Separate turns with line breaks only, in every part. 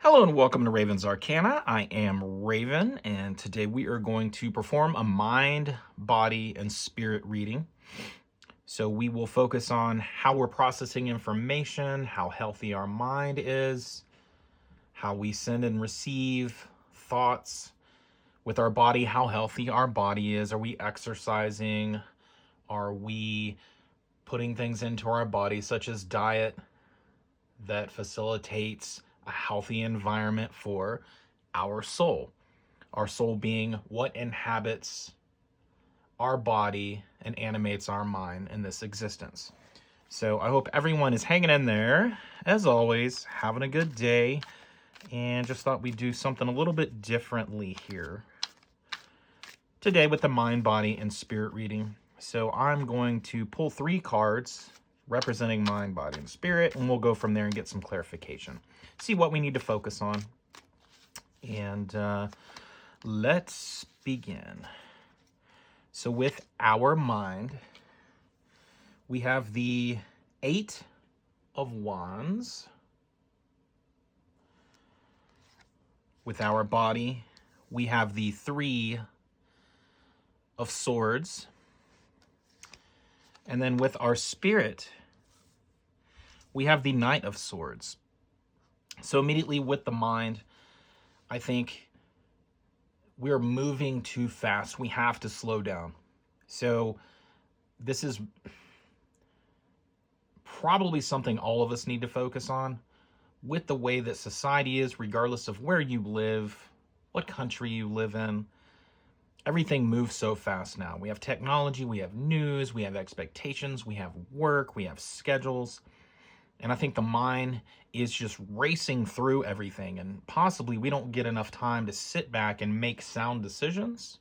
Hello and welcome to Raven's Arcana. I am Raven, and today we are going to perform a mind, body, and spirit reading. So we will focus on how we're processing information, how healthy our mind is, how we send and receive thoughts with our body, how healthy our body is. Are we exercising? Are we putting things into our body, such as diet, that facilitates a healthy environment for our soul? Our soul being what inhabits our body and animates our mind in this existence. So I hope everyone is hanging in there, as always, having a good day, and just thought we'd do something a little bit differently here today with the mind, body, and spirit reading. So I'm going to pull 3 cards representing mind, body, and spirit, and we'll go from there and get some clarification. See what we need to focus on. And let's begin. So with our mind, we have the 8 of Wands. With our body, we have the 3 of Swords. And then with our spirit, we have the Knight of Swords. So immediately with the mind, I think we're moving too fast. We have to slow down. So this is probably something all of us need to focus on with the way that society is, regardless of where you live, what country you live in. Everything moves so fast now. We have technology, we have news, we have expectations, we have work, we have schedules. And I think the mind is just racing through everything, and possibly we don't get enough time to sit back and make sound decisions,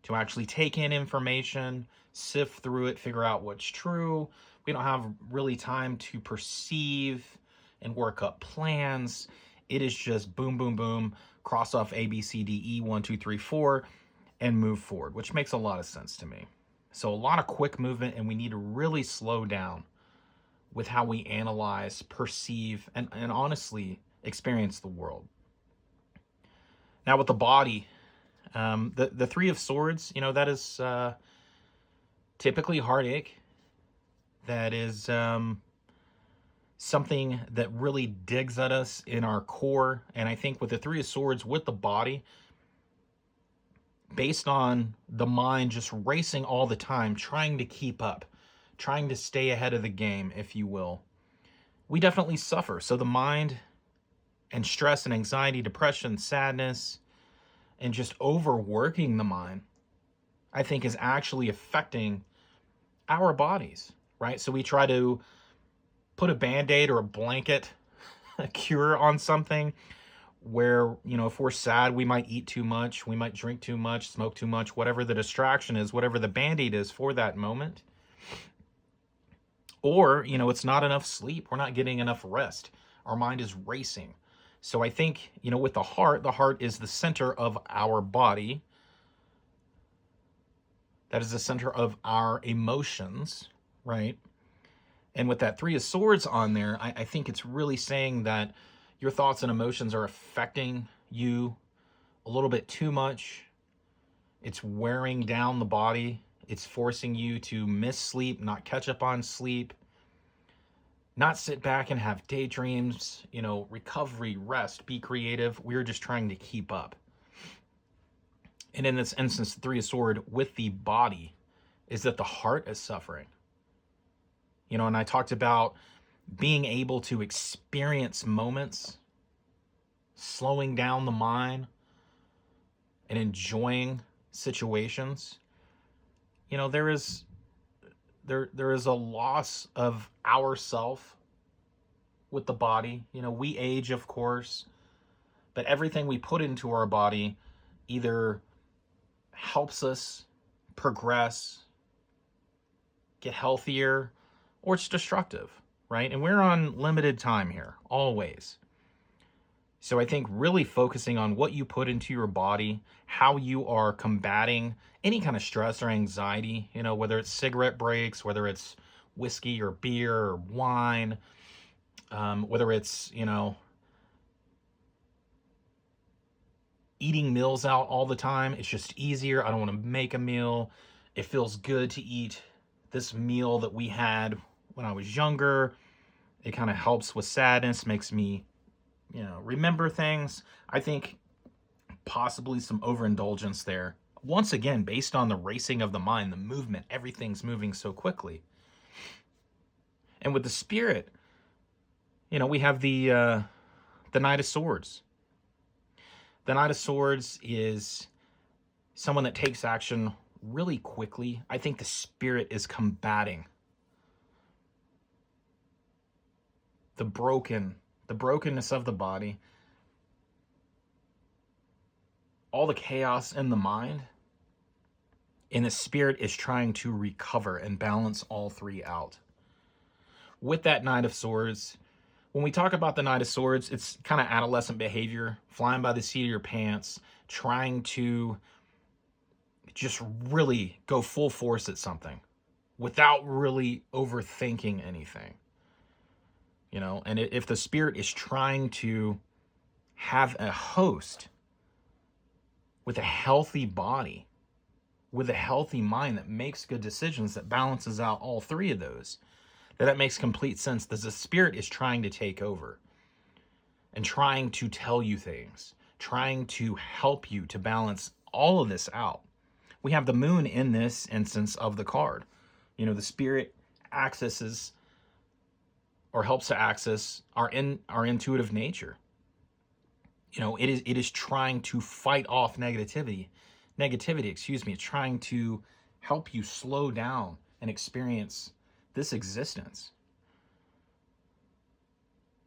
to actually take in information, sift through it, figure out what's true. We don't have really time to perceive and work up plans. It is just boom, boom, boom, cross off A, B, C, D, E, 1, 2, 3, 4, and move forward, which makes a lot of sense to me. So a lot of quick movement, and we need to really slow down with how we analyze, perceive, and honestly experience the world. Now with the body, the 3 of Swords, that is typically heartache. That is something that really digs at us in our core. And I think with the 3 of Swords, with the body, based on the mind just racing all the time, trying to keep up, trying to stay ahead of the game, if you will, we definitely suffer. So the mind and stress and anxiety, depression, sadness, and just overworking the mind, I think is actually affecting our bodies, right? So we try to put a Band-Aid or a blanket, a cure on something where, if we're sad, we might eat too much, we might drink too much, smoke too much, whatever the distraction is, whatever the Band-Aid is for that moment. Or, it's not enough sleep. We're not getting enough rest. Our mind is racing. So I think, with the heart is the center of our body. That is the center of our emotions, right? And with that 3 of Swords on there, I think it's really saying that your thoughts and emotions are affecting you a little bit too much. It's wearing down the body. It's forcing you to miss sleep, not catch up on sleep, not sit back and have daydreams, recovery, rest, be creative. We're just trying to keep up. And in this instance, the 3 of Swords with the body is that the heart is suffering. And I talked about being able to experience moments, slowing down the mind, and enjoying situations. There is a loss of ourself with the body. We age, of course, but everything we put into our body either helps us progress, get healthier, or it's destructive, right? And we're on limited time here, always. So I think really focusing on what you put into your body, how you are combating any kind of stress or anxiety, whether it's cigarette breaks, whether it's whiskey or beer or wine, whether it's, eating meals out all the time. It's just easier. I don't want to make a meal. It feels good to eat this meal that we had when I was younger. It kind of helps with sadness, makes me, remember things. I think possibly some overindulgence there. Once again, based on the racing of the mind, the movement, everything's moving so quickly. And with the spirit, we have the Knight of Swords. The Knight of Swords is someone that takes action really quickly. I think the spirit is combating the brokenness of the body, all the chaos in the mind, and the spirit is trying to recover and balance all three out. With that Knight of Swords, when we talk about the Knight of Swords, it's kind of adolescent behavior, flying by the seat of your pants, trying to just really go full force at something without really overthinking anything. And if the spirit is trying to have a host with a healthy body, with a healthy mind that makes good decisions, that balances out all three of those, that makes complete sense. That the spirit is trying to take over and trying to tell you things, trying to help you to balance all of this out. We have the moon in this instance of the card. The spirit accesses or helps to access our intuitive nature. It is trying to fight off negativity, it's trying to help you slow down and experience this existence.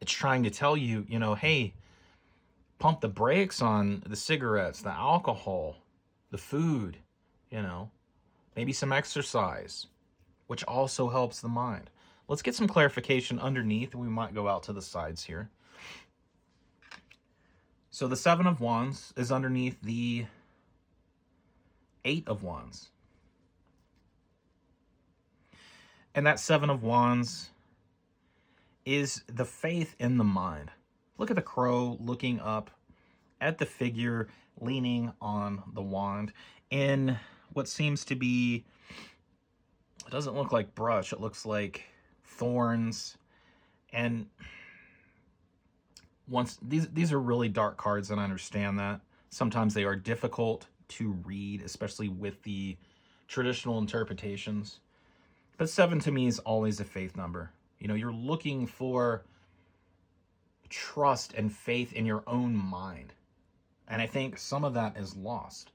It's trying to tell you, hey, pump the brakes on the cigarettes, the alcohol, the food, maybe some exercise, which also helps the mind. Let's get some clarification underneath. We might go out to the sides here. So the Seven of Wands is underneath the Eight of Wands. And that Seven of Wands is the faith in the mind. Look at the crow looking up at the figure leaning on the wand in what seems to be, it doesn't look like brush, it looks like thorns. And once these are really dark cards, and I understand that. Sometimes they are difficult to read, especially with the traditional interpretations. But 7 to me is always a faith number. You're looking for trust and faith in your own mind. And I think some of that is lost.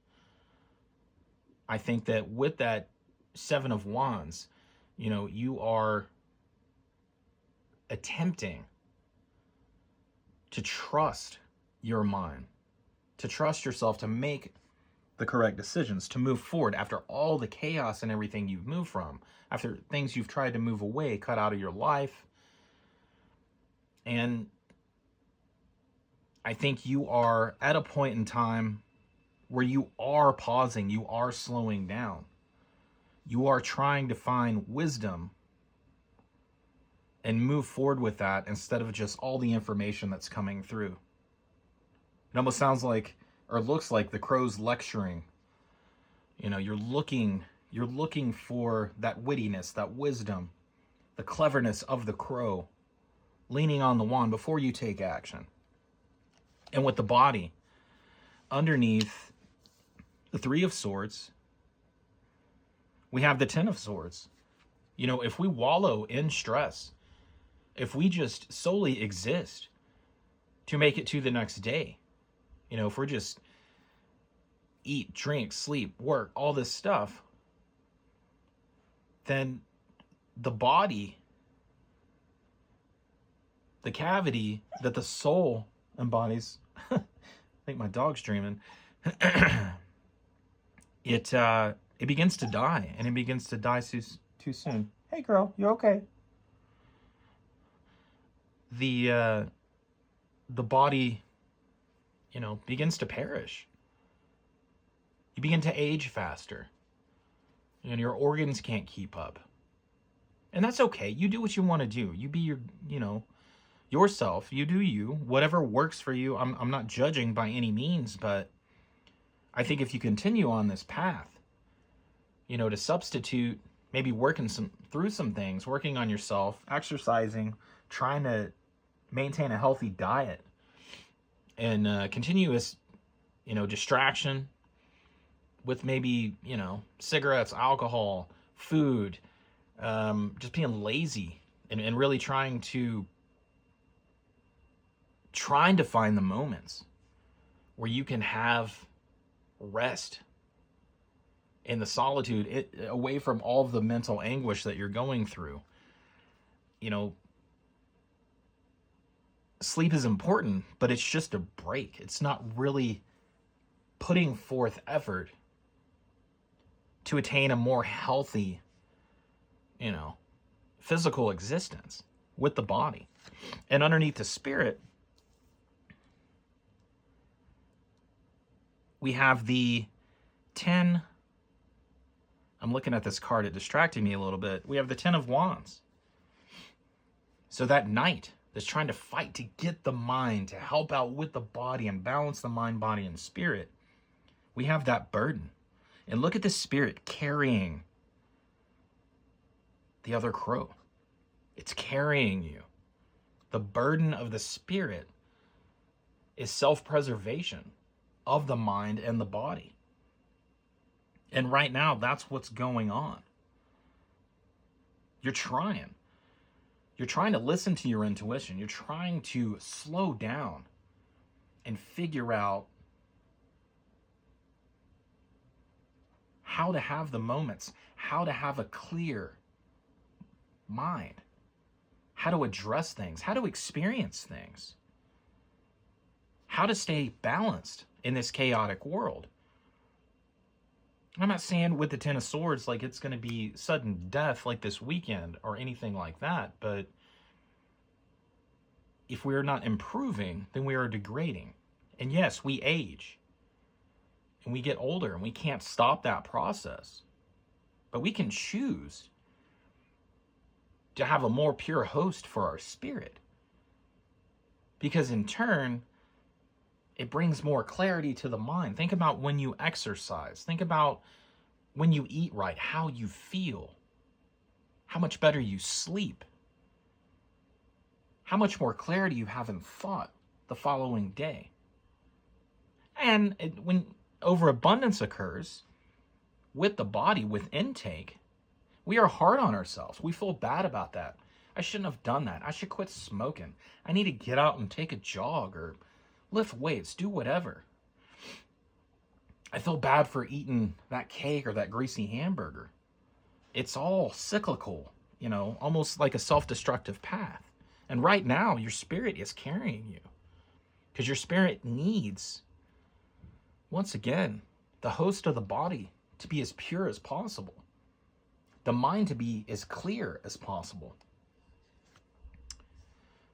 I think that with that 7 of Wands, you are attempting to trust your mind, to trust yourself to make the correct decisions, to move forward after all the chaos and everything you've moved from, after things you've tried to move away, cut out of your life. And I think you are at a point in time where you are pausing, you are slowing down. You are trying to find wisdom and move forward with that instead of just all the information that's coming through. It almost sounds like, or looks like, the crow's lecturing. You're looking for that wittiness, that wisdom, the cleverness of the crow, leaning on the wand before you take action. And with the body, underneath the 3 of Swords, we have the 10 of Swords. If we wallow in stress, if we just solely exist to make it to the next day, if we're just eat, drink, sleep, work, all this stuff, then the body, the cavity that the soul embodies, I think my dog's dreaming, it begins to die, and it begins to die too soon. Hey girl, you okay? The body, begins to perish. You begin to age faster. Your organs can't keep up. And that's okay. You do what you want to do. You be yourself. You do you. Whatever works for you. I'm not judging by any means, but I think if you continue on this path, to substitute, maybe working through some things, working on yourself, exercising, trying to maintain a healthy diet, and continuous, distraction with maybe, cigarettes, alcohol, food, just being lazy and really trying to find the moments where you can have rest in the solitude, away from all of the mental anguish that you're going through. Sleep is important, but it's just a break. It's not really putting forth effort to attain a more healthy, physical existence with the body. And underneath the spirit, we have the 10. I'm looking at this card, it distracted me a little bit. We have the 10 of Wands. So that knight that's trying to fight to get the mind to help out with the body and balance the mind, body, and spirit, we have that burden. And look at the spirit carrying the other crow. It's carrying you. The burden of the spirit is self-preservation of the mind and the body. And right now, that's what's going on. You're trying. You're trying to listen to your intuition. You're trying to slow down and figure out how to have the moments, how to have a clear mind, how to address things, how to experience things, how to stay balanced in this chaotic world. I'm not saying with the 10 of Swords like it's going to be sudden death like this weekend or anything like that, but if we're not improving, then we are degrading. And yes, we age and we get older and we can't stop that process, but we can choose to have a more pure host for our spirit, because in turn, it brings more clarity to the mind. Think about when you exercise. Think about when you eat right, how you feel, how much better you sleep, how much more clarity you have in thought the following day. And when overabundance occurs with the body, with intake, we are hard on ourselves. We feel bad about that. I shouldn't have done that. I should quit smoking. I need to get out and take a jog or lift weights, do whatever. I feel bad for eating that cake or that greasy hamburger. It's all cyclical, almost like a self-destructive path. And right now, your spirit is carrying you because your spirit needs, once again, the host of the body to be as pure as possible, the mind to be as clear as possible.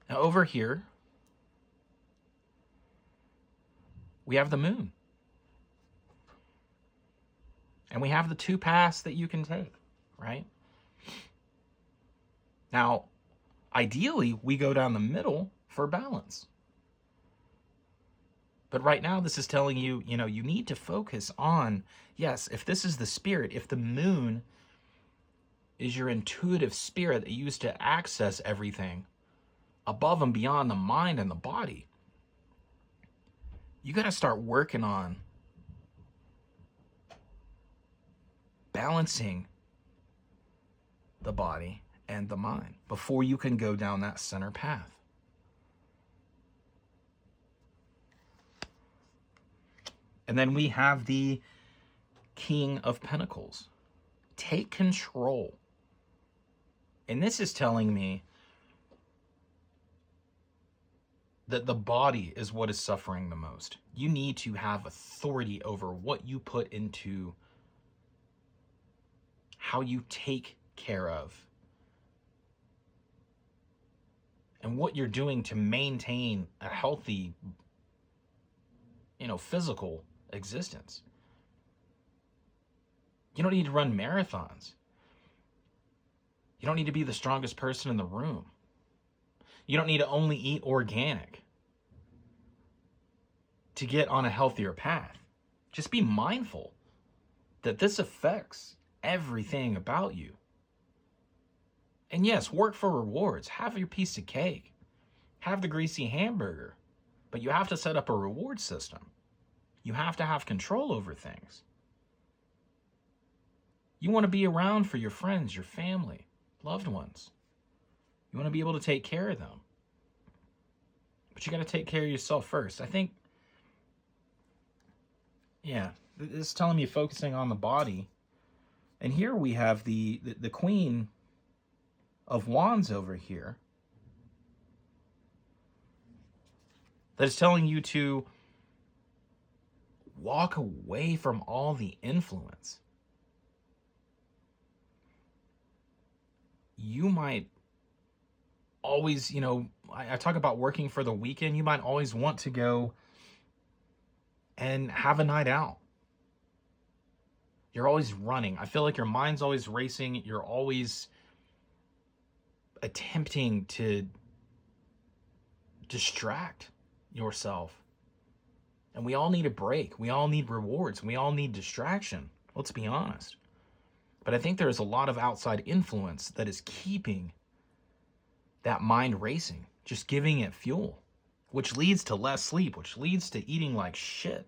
Now over here, we have the moon. And we have the 2 paths that you can take, right? Now, ideally, we go down the middle for balance. But right now, this is telling you, you need to focus on, yes, if this is the spirit, if the moon is your intuitive spirit that you use to access everything above and beyond the mind and the body, you got to start working on balancing the body and the mind before you can go down that center path. And then we have the King of Pentacles. Take control. And this is telling me that the body is what is suffering the most. You need to have authority over what you put into how you take care of and what you're doing to maintain a healthy, physical existence. You don't need to run marathons. You don't need to be the strongest person in the room. You don't need to only eat organic to get on a healthier path. Just be mindful that this affects everything about you. And yes, work for rewards. Have your piece of cake. Have the greasy hamburger. But you have to set up a reward system. You have to have control over things. You want to be around for your friends, your family, loved ones. You want to be able to take care of them. But you got to take care of yourself first. I think, yeah, it's telling me focusing on the body. And here we have the Queen of Wands over here. That is telling you to walk away from all the influence. You might always, I talk about working for the weekend. You might always want to go and have a night out. You're always running. I feel like your mind's always racing. You're always attempting to distract yourself. And we all need a break. We all need rewards. We all need distraction. Let's be honest. But I think there's a lot of outside influence that is keeping that mind racing, just giving it fuel, which leads to less sleep, which leads to eating like shit,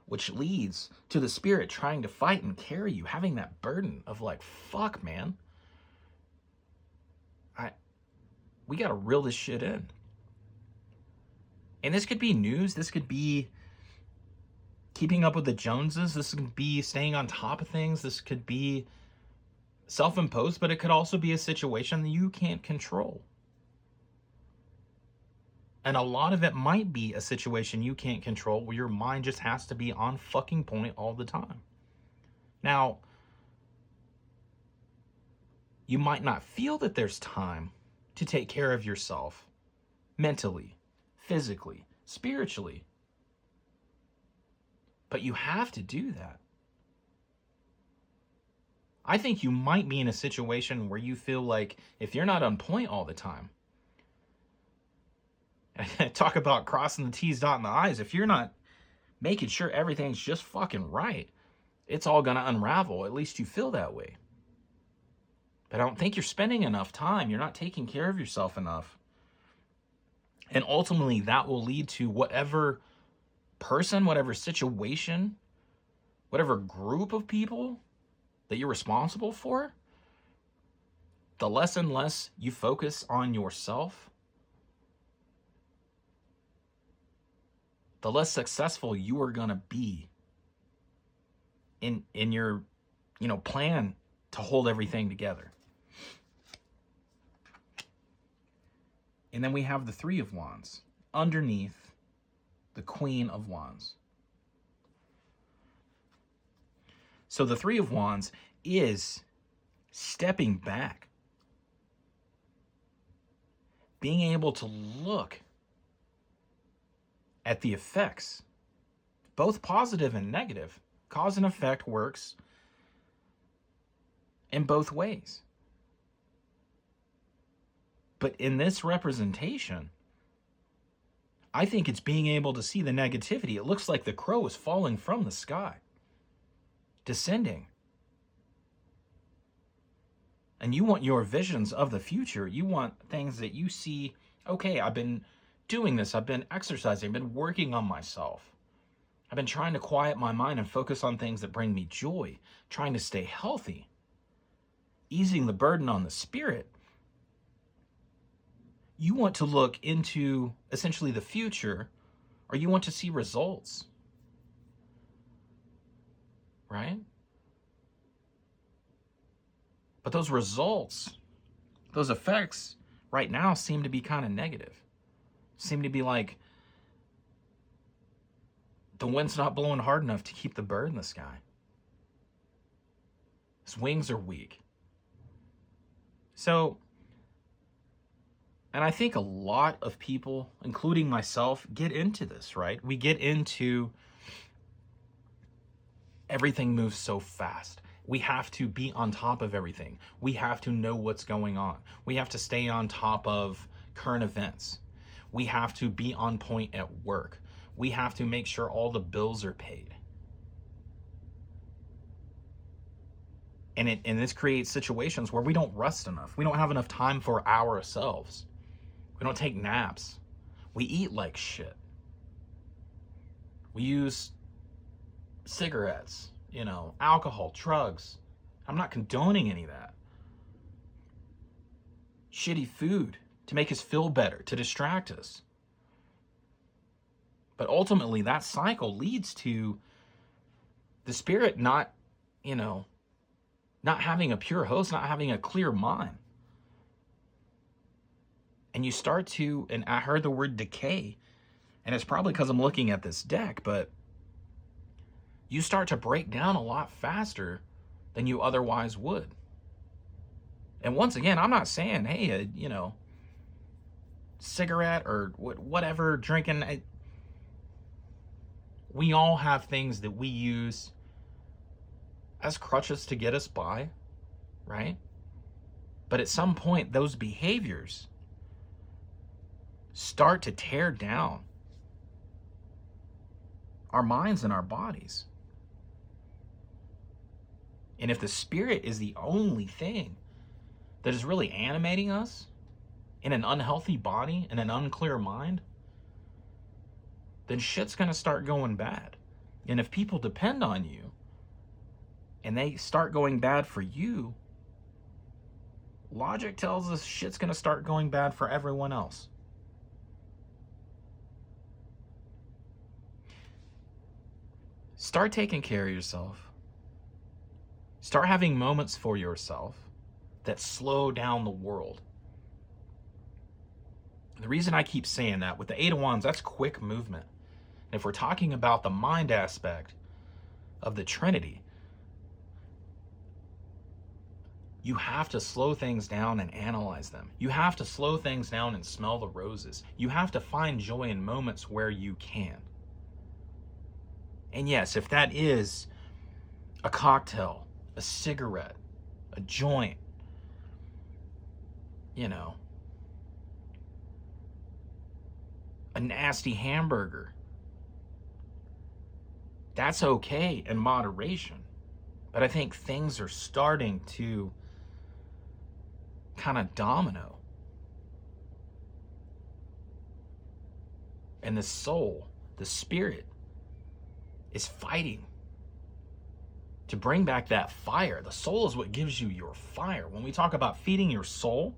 which leads to the spirit trying to fight and carry you, having that burden of like, fuck, man. We got to reel this shit in. And this could be news. This could be keeping up with the Joneses. This could be staying on top of things. This could be self-imposed, but it could also be a situation that you can't control. And a lot of it might be a situation you can't control where your mind just has to be on fucking point all the time. Now, you might not feel that there's time to take care of yourself mentally, physically, spiritually. But you have to do that. I think you might be in a situation where you feel like if you're not on point all the time, talk about crossing the T's, dotting the I's, if you're not making sure everything's just fucking right, it's all going to unravel. At least you feel that way. But I don't think you're spending enough time. You're not taking care of yourself enough. And ultimately, that will lead to whatever person, whatever situation, whatever group of people that you're responsible for, the less and less you focus on yourself, the less successful you are going to be in your, plan to hold everything together. And then we have the Three of Wands underneath the Queen of Wands. So the Three of Wands is stepping back, being able to look at the effects, both positive and negative. Cause and effect works in both ways. But in this representation, I think it's being able to see the negativity. It looks like the crow is falling from the sky, descending. And you want your visions of the future. You want things that you see, okay, I've been doing this. I've been exercising. I've been working on myself. I've been trying to quiet my mind and focus on things that bring me joy, trying to stay healthy, easing the burden on the spirit. You want to look into essentially the future, or you want to see results, right? But those results, those effects right now seem to be kind of negative. Seem to be like the wind's not blowing hard enough to keep the bird in the sky. His wings are weak. So, and I think a lot of people, including myself, get into this, right? We get into everything moves so fast. We have to be on top of everything. We have to know what's going on. We have to stay on top of current events. We have to be on point at work. we have to make sure all the bills are paid. And this creates situations where we don't rest enough. We don't have enough time for ourselves. We don't take naps. We eat like shit. We use cigarettes, alcohol, drugs. I'm not condoning any of that. Shitty food to make us feel better, to distract us. But ultimately, that cycle leads to the spirit not having a pure host, not having a clear mind. And you start to, and I heard the word decay, and it's probably because I'm looking at this deck, but you start to break down a lot faster than you otherwise would. And once again, I'm not saying, hey, cigarette or whatever, drinking. We all have things that we use as crutches to get us by, right? But at some point, those behaviors start to tear down our minds and our bodies. And if the spirit is the only thing that is really animating us in an unhealthy body and an unclear mind, then shit's gonna start going bad. And if people depend on you and they start going bad for you, logic tells us shit's gonna start going bad for everyone else. Start taking care of yourself. Start having moments for yourself that slow down the world. The reason I keep saying that, with the Eight of Wands, that's quick movement. And if we're talking about the mind aspect of the Trinity, you have to slow things down and analyze them. You have to slow things down and smell the roses. You have to find joy in moments where you can. And yes, if that is a cocktail, a cigarette, a joint, a nasty hamburger, that's okay in moderation. But I think things are starting to kind of domino. And the soul, the spirit, is fighting to bring back that fire. The soul is what gives you your fire. When we talk about feeding your soul,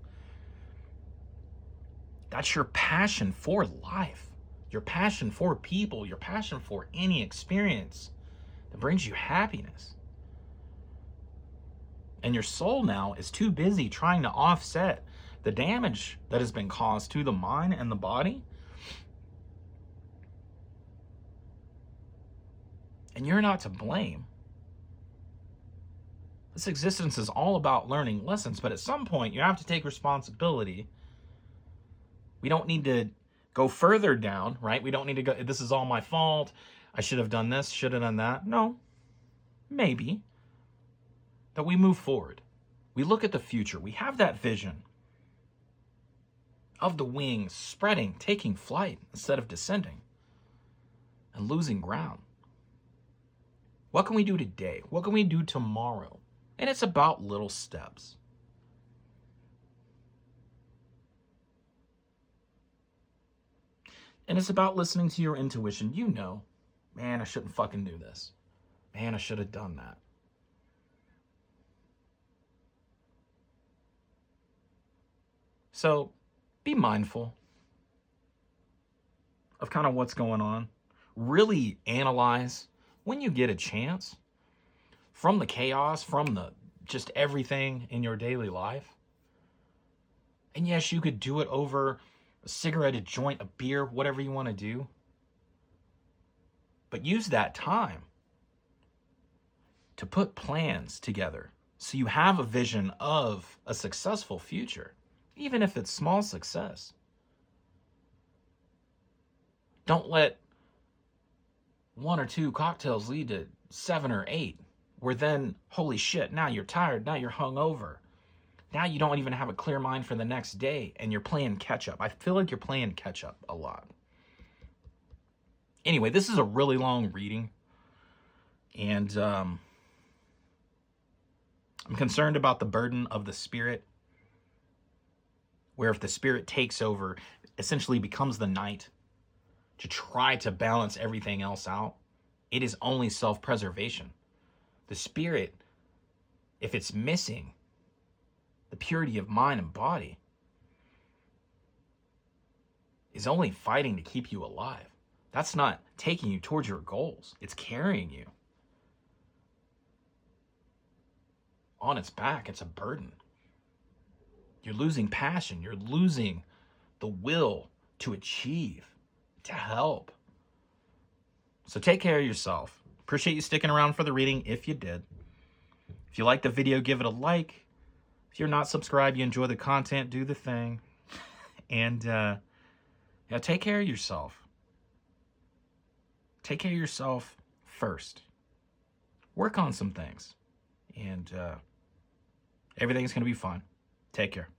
that's your passion for life, your passion for people, your passion for any experience that brings you happiness. And your soul now is too busy trying to offset the damage that has been caused to the mind and the body. And you're not to blame. This existence is all about learning lessons, but at some point you have to take responsibility. We don't need to go further down, right? We don't need to go, this is all my fault. I should have done this, should have done that. No, maybe. But we move forward. We look at the future. We have that vision of the wings spreading, taking flight instead of descending and losing ground. What can we do today? What can we do tomorrow? And it's about little steps. And it's about listening to your intuition. Man, I shouldn't fucking do this. Man, I should have done that. So be mindful of kind of what's going on. Really analyze when you get a chance from the chaos, from the just everything in your daily life. And yes, you could do it over a cigarette, a joint, a beer, whatever you want to do. But use that time to put plans together so you have a vision of a successful future, even if it's small success. Don't let 1 or 2 cocktails lead to 7 or 8, where then, holy shit, now you're tired, now you're hungover. Now you don't even have a clear mind for the next day, and you're playing catch up. I feel like you're playing catch up a lot. Anyway, this is a really long reading, and I'm concerned about the burden of the Spirit, where if the Spirit takes over, essentially becomes the knight to try to balance everything else out, it is only self-preservation. The Spirit, if it's missing the purity of mind and body, is only fighting to keep you alive. That's not taking you towards your goals. It's carrying you. On its back, it's a burden. You're losing passion. You're losing the will to achieve, to help. So take care of yourself. Appreciate you sticking around for the reading if you did. If you like the video, give it a like. If you're not subscribed, you enjoy the content, do the thing. And yeah, take care of yourself. Take care of yourself first. Work on some things. And everything's going to be fine. Take care.